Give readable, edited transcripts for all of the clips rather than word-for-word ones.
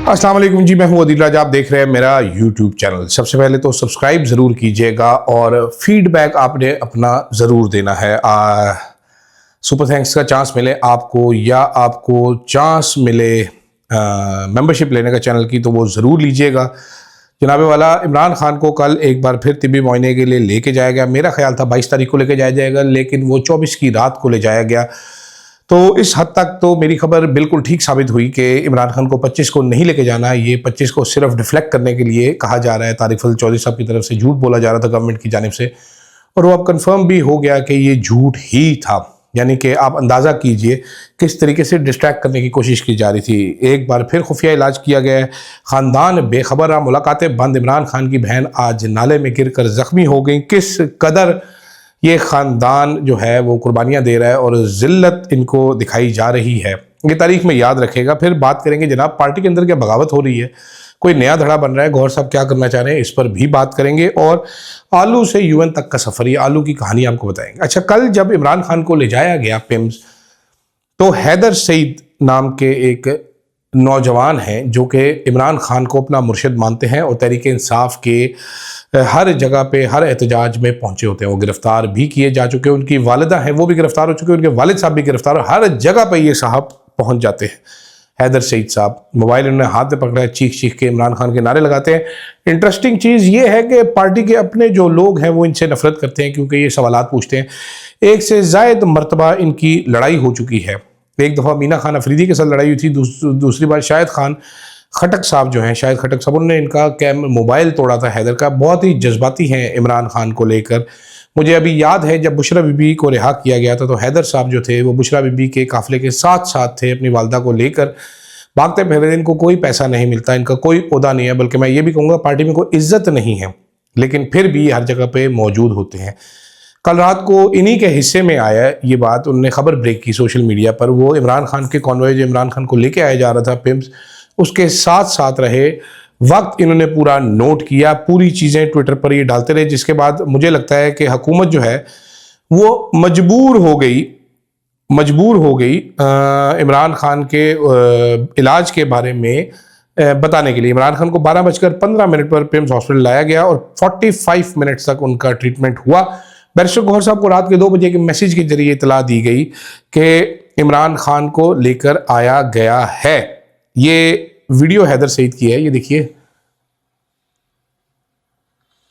अस्सलाम वालेकुम जी, मैं हूं अदील राज। आप देख रहे हैं मेरा यूट्यूब चैनल। सबसे पहले तो सब्सक्राइब ज़रूर कीजिएगा और फीडबैक आपने अपना ज़रूर देना है। सुपर थैंक्स का चांस मिले आपको या आपको चांस मिले मेंबरशिप लेने का चैनल की, तो वो ज़रूर लीजिएगा। जनाबे वाला इमरान खान को कल एक बार फिर तिब्बी मुआयने के लिए लेके जाया गया। मेरा ख्याल था 22 तारीख को लेके जाया जाएगा, लेकिन वो 24 की रात को ले जाया गया। तो इस हद तक तो मेरी खबर बिल्कुल ठीक साबित हुई कि इमरान खान को 25 को नहीं लेके जाना। ये 25 को सिर्फ डिफ्लेक्ट करने के लिए कहा जा रहा है। तारिक फजल चौधरी साहब की तरफ से झूठ बोला जा रहा था गवर्नमेंट की जानिब से, और वो अब कंफर्म भी हो गया कि ये झूठ ही था। यानी कि आप अंदाज़ा कीजिए किस तरीके से डिस्ट्रैक्ट करने की कोशिश की जा रही थी। एक बार फिर खुफिया इलाज किया गया है। ख़ानदान बेखबर रहा, मुलाकातें बंद। इमरान खान की बहन आज नाले में गिरकर ज़ख्मी हो गई। किस कदर ये ख़ानदान जो है वो कुर्बानियाँ दे रहा है और ज़िल्लत इनको दिखाई जा रही है, ये तारीख में याद रखेगा। फिर बात करेंगे जनाब पार्टी के अंदर क्या बगावत हो रही है, कोई नया धड़ा बन रहा है, गौर साहब क्या करना चाह रहे हैं, इस पर भी बात करेंगे। और आलू से यूएन तक का सफ़र, ये आलू की कहानी आपको बताएंगे। अच्छा, कल जब इमरान खान को ले जाया गया पिम्स, तो हैदर सईद नाम के एक नौजवान हैं जो कि इमरान खान को अपना मुर्शिद मानते हैं और तहरीक इंसाफ के हर जगह पे हर एहतजाज में पहुंचे होते हैं। वो गिरफ्तार भी किए जा चुके हैं, उनकी वालिदा हैं वो भी गिरफ्तार हो चुके हैं, उनके वालिद साहब भी गिरफ्तार, और हर जगह पे ये साहब पहुंच जाते हैं। हैदर सईद साहब मोबाइल उन्होंने हाथ में पकड़ा है, चीख चीख के इमरान खान के नारे लगाते हैं। इंटरेस्टिंग चीज़ ये है कि पार्टी के अपने जो लोग हैं वो इनसे नफरत करते हैं क्योंकि ये सवालात पूछते हैं। एक से ज़ायद मरतबा इनकी लड़ाई हो चुकी है। एक दफ़ा मीना खान अफरीदी के साथ लड़ाई हुई थी, दूसरी बार शाहिद खान खटक साहब जो हैं, शाहिद खटक साहब, उन्होंने इनका मोबाइल तोड़ा था हैदर का। बहुत ही जज्बाती हैं इमरान खान को लेकर। मुझे अभी याद है जब बुशरा बीबी को रिहा किया गया था तो हैदर साहब जो थे वो बुशरा बीबी के काफिले के साथ साथ थे, अपनी वालदा को लेकर भागते फिर। इनको कोई पैसा नहीं मिलता, इनका कोई ओहदा नहीं है, बल्कि मैं ये भी कहूँगा पार्टी में कोई इज्जत नहीं है, लेकिन फिर भी हर जगह पे मौजूद होते हैं। कल रात को इन्हीं के हिस्से में आया ये बात, उन्होंने खबर ब्रेक की सोशल मीडिया पर। वो इमरान खान के कॉन्वॉय जो इमरान खान को लेके आया जा रहा था पिम्स, उसके साथ साथ रहे वक्त इन्होंने पूरा नोट किया, पूरी चीज़ें ट्विटर पर ये डालते रहे। जिसके बाद मुझे लगता है कि हुकूमत जो है वो मजबूर हो गई इमरान खान के इलाज के बारे में बताने के लिए। इमरान खान को 12:15 पर पिम्स हॉस्पिटल लाया गया और 45 मिनट तक उनका ट्रीटमेंट हुआ। बैरिस्टर गौहर साहब को रात के 2 बजे के मैसेज के जरिए इतला दी गई कि इमरान खान को लेकर आया गया है। ये वीडियो हैदर सईद की है, ये देखिए।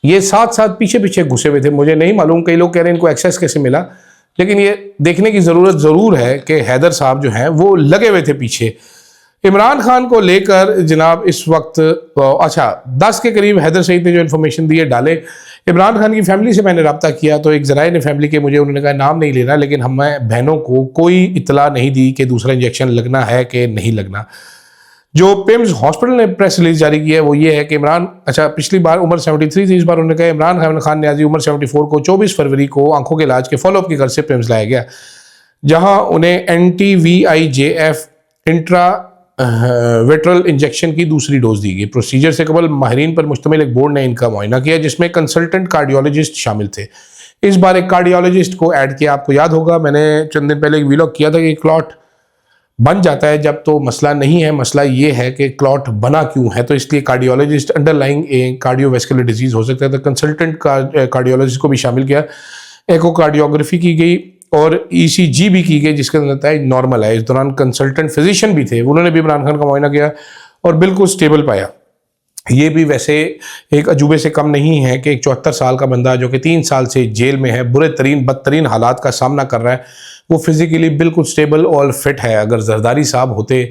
ये साथ साथ पीछे पीछे घुसे हुए थे। मुझे नहीं मालूम, कई लोग कह रहे हैं इनको एक्सेस कैसे मिला, लेकिन ये देखने की ज़रूरत ज़रूर है कि हैदर साहब जो हैं वो लगे हुए थे पीछे इमरान खान को लेकर। जनाब इस वक्त 10 के करीब हैदर सईद ने जो इन्फॉर्मेशन दी है डाले। इमरान खान की फैमिली से मैंने रब्ता किया तो एक ज़राए ने फैमिली के मुझे, उन्होंने कहा नाम नहीं लेना, लेकिन हमें बहनों को कोई इतला नहीं दी कि दूसरा इंजेक्शन लगना है कि नहीं लगना। जो पिम्स हॉस्पिटल ने प्रेस रिलीज जारी की है वो ये है कि पिछली बार उम्र 73 थी, इस बार उन्होंने कहा इमरान खान न्याजी उम्र 74 को 24 फरवरी को आंखों के इलाज के फॉलोअप की गर्ज से पिम्स लाया गया, जहां उन्हें NTVIJF इंट्रा वेट्रल इंजेक्शन की दूसरी डोज दी गई। प्रोसीजर से कबल माहिरीन पर मुश्तमिल एक बोर्ड ने इनका मुआयना किया जिसमें कंसल्टेंट कार्डियोलॉजिस्ट शामिल थे। इस बार एक कार्डियोलॉजिस्ट को ऐड किया। आपको याद होगा मैंने चंद दिन पहले एक व्लॉग किया था कि क्लॉट बन जाता है जब, तो मसला नहीं है, मसला ये है कि क्लॉट बना क्यों है, तो इसलिए कार्डियोलॉजिस्ट अंडरलाइंग कार्डियोवैस्कुलर डिजीज हो सकता है तो कंसल्टेंट कार्डियोलॉजिस्ट को भी शामिल किया। एकोकार्डियोग्राफी की गई और ECG भी की गई जिसका नतीजा नॉर्मल है। इस दौरान कंसल्टेंट फिजिशियन भी थे, उन्होंने भी इमरान खान का मुआयना किया और बिल्कुल स्टेबल पाया। ये भी वैसे एक अजूबे से कम नहीं है कि एक 74 साल का बंदा जो कि 3 साल से जेल में है, बदतरीन हालात का सामना कर रहा है, वो फिजिकली बिल्कुल स्टेबल और फिट है। अगर जरदारी साहब होते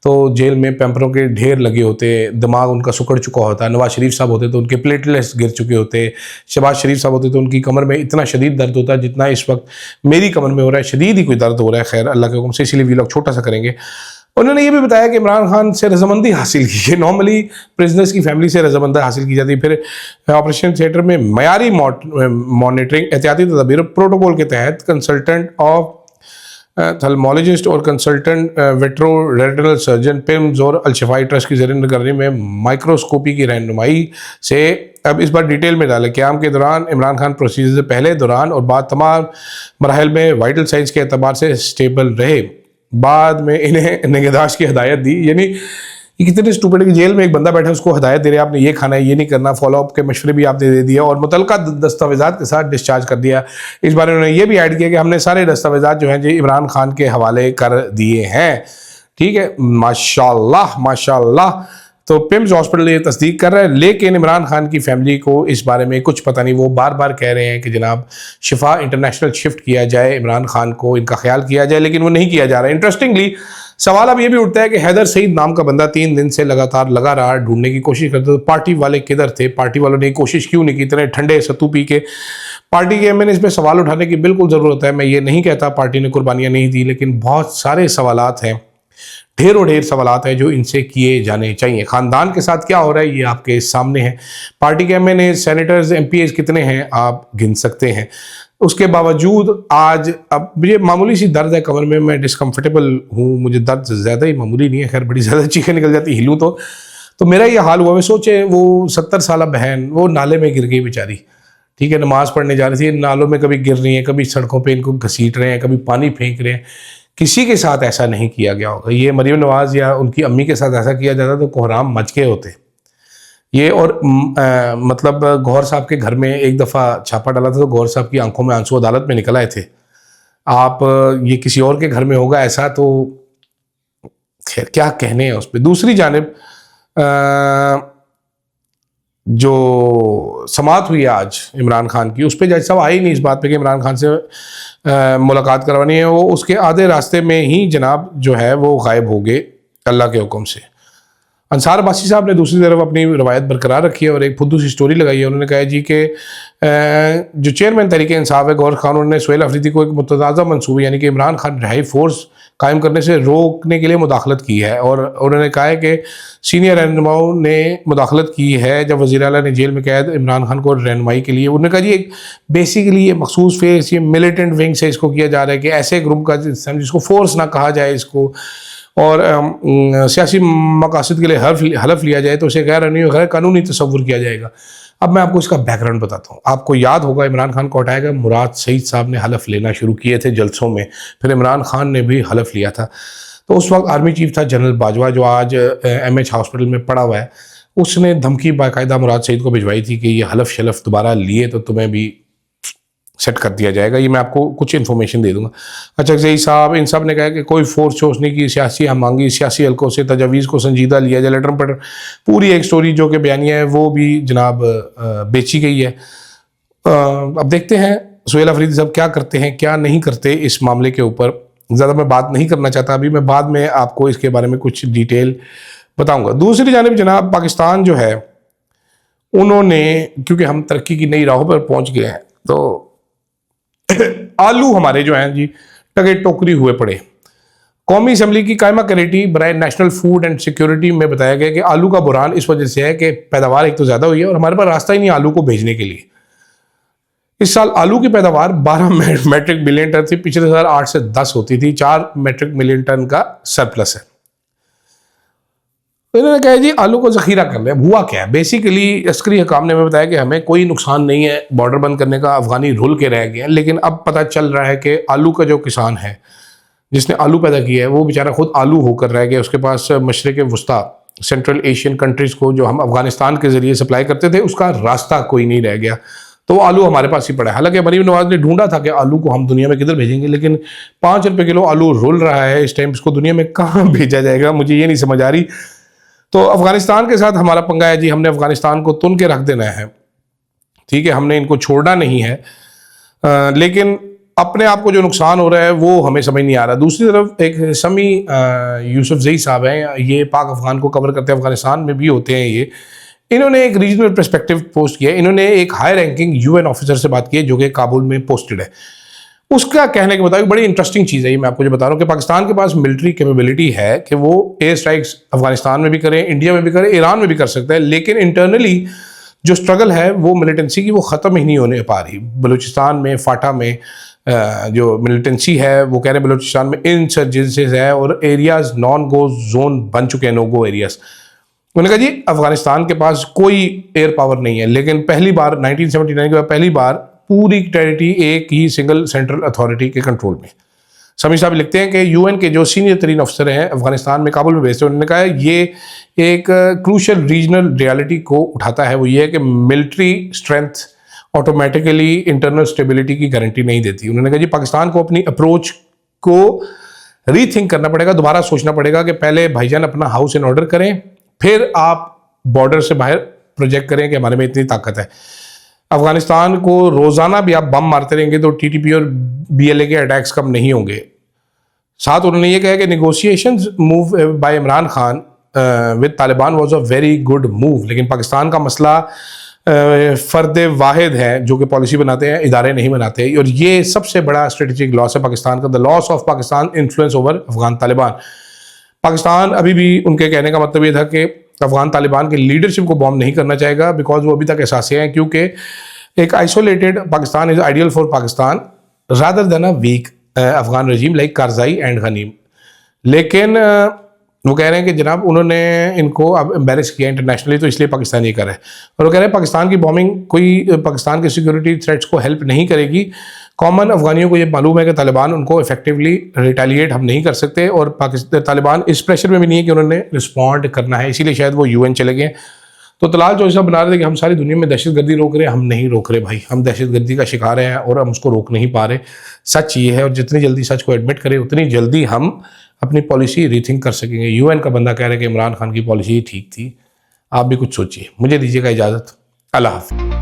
तो जेल में पैम्परों के ढेर लगे होते, दिमाग उनका सुकड़ चुका होता। नवाज शरीफ साहब होते तो उनके प्लेटलेट्स गिर चुके होते। शहबाज शरीफ साहब होते तो उनकी कमर में इतना शदीद दर्द होता जितना इस वक्त मेरी कमर में हो रहा है, शदीद ही कोई दर्द हो रहा है। खैर अल्लाह के हुक्म से, इसीलिए व्लॉग छोटा सा करेंगे। उन्होंने ये भी बताया कि इमरान खान से रजामंदी हासिल की है। नॉर्मली प्रिजनर्स की फैमिली से रजामंदी हासिल की जाती है, फिर ऑपरेशन थिएटर में मयारी मॉनिटरिंग एहतियाती तदबीर प्रोटोकॉल के तहत कंसल्टेंट ऑफ थल्मोलॉजिस्ट और कंसल्टेंट वेट्रो रेटिनल सर्जन पिम्स और अलशफाई ट्रस्ट की ज़रिए करने में माइक्रोस्कोपी की रहनुमाई से। अब इस बार डिटेल में डालें। क़याम के दौरान इमरान खान प्रोसीजर से पहले, दौरान और बाद तमाम मराहल में वाइटल साइंस के एतबार से स्टेबल रहे। बाद में इन्हें निगहदाश्त की हदायत दी, यानी ये कितने स्टूपिड है कि जेल में एक बंदा बैठा है, उसको हदायत दे रहे हैं आपने ये खाना है, ये नहीं करना, फॉलोअप के मशवरे भी आपने दे दिया और मुतलका दस्तावेजात के साथ डिस्चार्ज कर दिया। इस बारे में उन्होंने ये भी ऐड किया कि हमने सारे दस्तावेजात जो हैं जी इमरान खान के हवाले कर दिए हैं। ठीक है, माशाल्लाह माशाल्लाह। तो पिम्स हॉस्पिटल ये तस्दीक कर रहा है, लेकिन इमरान खान की फैमिली को इस बारे में कुछ पता नहीं। वो बार बार कह रहे हैं कि जनाब शिफा इंटरनेशनल शिफ्ट किया जाए, इमरान खान को इनका ख्याल किया जाए, लेकिन वो नहीं किया जा रहा है। इंटरेस्टिंगली सवाल अब ये भी उठता है कि हैदर सईद नाम का बंदा 3 दिन से लगातार लगा रहा, ढूंढने की कोशिश करते, तो पार्टी वाले किधर थे? पार्टी वालों ने कोशिश क्यों नहीं की? इतने ठंडे सत्तू पी के पार्टी के मैंने इस पर सवाल उठाने की बिल्कुल ज़रूरत है। मैं ये नहीं कहता पार्टी ने कुर्बानियाँ नहीं दी, लेकिन बहुत सारे सवालात हैं, ढेरों ढेर सवालात हैं जो इनसे किए जाने चाहिए। ख़ानदान के साथ क्या हो रहा है ये आपके सामने है। पार्टी के एमएनए, सेनेटर्स, एमपीएस कितने हैं आप गिन सकते हैं। उसके बावजूद आज अब मुझे मामूली सी दर्द है कमर में, मैं डिस्कम्फर्टेबल हूँ, मुझे दर्द ज़्यादा ही मामूली नहीं है, खैर बड़ी ज़्यादा चीखें निकल जाती हिलूँ तो मेरा ये हाल हुआ। मैं सोचे वो 70 साल बहन वो नाले में गिर गई बेचारी। ठीक है, नमाज़ पढ़ने जा रही थी, नालों में कभी गिर रही हैं, कभी सड़कों पे इनको घसीट रहे हैं, कभी पानी फेंक रहे हैं। किसी के साथ ऐसा नहीं किया गया होगा। ये मरीम नवाज़ या उनकी अम्मी के साथ ऐसा किया जाता तो कोहराम मच के होते ये। और मतलब गौहर साहब के घर में एक दफ़ा छापा डाला था तो गौहर साहब की आंखों में आंसू अदालत में निकल आए थे। आप ये किसी और के घर में होगा ऐसा तो खैर क्या कहने हैं उस पर। दूसरी जानिब जो समाअत हुई है आज इमरान खान की, उस पर जज साहब आए ही नहीं इस बात पे कि इमरान खान से मुलाकात करवानी है। वो उसके आधे रास्ते में ही जनाब जो है वो गायब हो गए अल्लाह के हुक्म से। अंसार अब्बासी साहब ने दूसरी तरफ अपनी रवायत बरकरार रखी है और एक फुद्दू सी स्टोरी लगाई है। उन्होंने कहा जी कि जो चेयरमैन तहरीक इंसाफ है गौहर खान, उन्होंने सुहेल अफरीदी को एक मुतनाज़ा मनसूबे यानी कि इमरान खान रिहाई फोर्स कायम करने से रोकने के लिए मुदाखलत की है। और उन्होंने कहा है कि सीनियर रहनुमाओं ने मुदाखलत की है जब वज़ीर आला ने जेल में कैद इमरान खान को रहनुमाई के लिए। उन्होंने कहा जी एक बेसिकली ये मखसूस फेस, ये मिलिटेंट विंग से इसको किया जा रहा है कि ऐसे ग्रुप का जिसको फोर्स ना कहा जाए इसको, और सियासी मकासद के लिए हलफ लिया जाए तो उसे गैर कानूनी तस्वुर किया जाएगा। अब मैं आपको इसका बैकग्राउंड बताता हूँ। आपको याद होगा इमरान खान को हटाया गया, मुराद सईद साहब ने हलफ लेना शुरू किए थे जलसों में, फिर इमरान खान ने भी हलफ लिया था। तो उस वक्त आर्मी चीफ था जनरल बाजवा जो आज MH हॉस्पिटल में पड़ा हुआ है। उसने धमकी बाकायदा मुराद सईद को भिजवाई थी कि ये हलफ शलफ दोबारा लिए तो तुम्हें भी सेट कर दिया जाएगा। ये मैं आपको कुछ इन्फॉर्मेशन दे दूंगा। अच्छा जई साहब इन सब ने कहा कि कोई फोर्स शोर्स नहीं की, सियासी हम मांगी, सियासी हल्कों से तजावीज़ को संजीदा लिया जाए। लेटर पर पूरी एक स्टोरी जो कि बयानिया है वो भी जनाब बेची गई है। अब देखते हैं सुहेल अफरीदी साहब क्या करते हैं क्या नहीं करते इस मामले के ऊपर। ज़्यादा मैं बात नहीं करना चाहता अभी, मैं बाद में आपको इसके बारे में कुछ डिटेल बताऊँगा। दूसरी जानिब जनाब पाकिस्तान जो है उन्होंने, क्योंकि हम तरक्की की नई राहों पर पहुँच गए हैं, तो आलू हमारे जो हैं जी टगे टोकरी हुए पड़े। कौमी असम्बली की कायमा कमेटी बराए नेशनल फूड एंड सिक्योरिटी में बताया गया कि आलू का बुरान इस वजह से है कि पैदावार एक तो ज़्यादा हुई है और हमारे पास रास्ता ही नहीं आलू को भेजने के लिए। इस साल आलू की पैदावार 12 मेट्रिक मिलियन टन थी, पिछले साल 8 से 10 होती थी, 4 मेट्रिक मिलियन टन का सरप्लस है। तो इन्होंने कहा जी आलू को ज़ख़ीरा कर लिया। हुआ क्या है बेसिकली अस्करी हकाम ने हमें बताया कि हमें कोई नुकसान नहीं है, बॉर्डर बंद करने का अफगानी रुल के रह गए हैं। लेकिन अब पता चल रहा है कि आलू का जो किसान है जिसने आलू पैदा किया है वो बेचारा खुद आलू होकर रह गया। उसके पास मशरिक़ वस्ता सेंट्रल एशियन कंट्रीज़ को जो हम अफगानिस्तान के ज़रिए सप्लाई करते थे उसका रास्ता कोई नहीं रह गया, तो आलू हमारे पास ही पड़ा है। हालांकि मरीम नवाज़ ने ढूंढा था कि आलू को हम दुनिया में किधर भेजेंगे, लेकिन 5 रुपये किलो आलू रुल रहा है इस टाइम, इसको दुनिया में कहाँ भेजा जाएगा मुझे ये नहीं समझ आ रही। तो अफगानिस्तान के साथ हमारा पंगा है जी, हमने अफगानिस्तान को तुन के रख देना है। ठीक है, हमने इनको छोड़ना नहीं है, लेकिन अपने आप को जो नुकसान हो रहा है वो हमें समझ नहीं आ रहा। दूसरी तरफ एक समी यूसुफजई साहब हैं, ये पाक अफगान को कवर करते हैं, अफगानिस्तान में भी होते हैं ये। इन्होंने एक रीजनल पर्सपेक्टिव पोस्ट किया। इन्होंने एक हाई रैंकिंग UN ऑफिसर से बात की है जो कि काबुल में पोस्टेड है। उसका कहने के मुताबिक बड़ी इंटरेस्टिंग चीज़ है ये, मैं आपको जो बता रहा हूँ कि पाकिस्तान के पास मिलिट्री कैपेबिलिटी है कि वो एयर स्ट्राइक्स अफगानिस्तान में भी करें, इंडिया में भी करें, ईरान में भी कर सकता है, लेकिन इंटरनली जो स्ट्रगल है वो मिलिटेंसी की वो ख़त्म ही नहीं होने पा रही। बलूचिस्तान में फाटा में जो मिलिटेंसी है वो कह रहे हैं बलूचिस्तान में इंसर्जेंसीज है और एरियाज नॉन गो जोन बन चुके हैं, नो गो एरियाज। उन्होंने कहा जी अफगानिस्तान के पास कोई एयर पावर नहीं है, लेकिन पहली बार 1979 के बाद पहली बार पूरी टेरिटरी एक ही सिंगल सेंट्रल अथॉरिटी के कंट्रोल में। समीर साहब लिखते हैं कि यूएन के जो सीनियर तरीन अफसर हैं अफगानिस्तान में काबुल में भेजते हैं, उन्होंने कहा है ये एक क्रूशल रीजनल रियलिटी को उठाता है। वो ये है कि military strength automatically internal stability की गारंटी नहीं देती। उन्होंने कहा जी पाकिस्तान को अपनी अप्रोच को रीथिंक करना पड़ेगा, दोबारा सोचना पड़ेगा कि पहले भाईजान अपना हाउस इन ऑर्डर करें, फिर आप बॉर्डर से बाहर प्रोजेक्ट करें कि हमारे में इतनी ताकत है। अफगानिस्तान को रोजाना भी आप बम मारते रहेंगे तो टीटीपी और बीएलए के अटैक्स कम नहीं होंगे। साथ उन्होंने ये कहा कि negotiations move by Imran Khan with Taliban was a very good move, लेकिन पाकिस्तान का मसला फर्द वाहिद है जो कि पॉलिसी बनाते हैं, इदारे नहीं बनाते, और ये सबसे बड़ा स्ट्रेटेजिक लॉस है पाकिस्तान का, the loss of Pakistan influence over Afghan Taliban. Pakistan अभी भी, उनके कहने का मतलब ये था कि अफगान तालिबान की लीडरशिप को बॉम्ब नहीं करना चाहेगा, बिकॉज वो अभी तक एहसासिया हैं, क्योंकि एक isolated Pakistan is ideal for Pakistan rather than a weak Afghan regime like Karzai and Ghani. लेकिन वो कह रहे हैं कि जनाब उन्होंने इनको अब एम्बेरस किया इंटरनेशनली, तो इसलिए पाकिस्तान ये कर रहा है। और वो कह रहे हैं पाकिस्तान की बॉम्बिंग कोई पाकिस्तान के सिक्योरिटी थ्रेट्स को हेल्प नहीं करेगी। कॉमन अफगानियों को ये मालूम है कि तालिबान उनको इफेक्टिवली रिटेलिएट हम नहीं कर सकते, और पाकिस्तान तालिबान इस प्रेशर में भी नहीं है कि उन्होंने रिस्पॉन्ड करना है, इसीलिए शायद वो यूएन चले गए। तो तलाल जो ऐसा बना रहे थे कि हम सारी दुनिया में दहशतगर्दी रोक रहे हैं, हम नहीं रोक रहे भाई, हम दहशतगर्दी का शिकार हैं और हम उसको रोक नहीं पा रहे। सच ये है, और जितनी जल्दी सच को एडमिट करें उतनी जल्दी हम अपनी पॉलिसी रीथिंक कर सकेंगे। यूएन का बंदा कह रहा है कि इमरान खान की पॉलिसी ठीक थी, आप भी कुछ सोचिए। मुझे दीजिएगा इजाज़त, अल्लाह हाफ़िज़।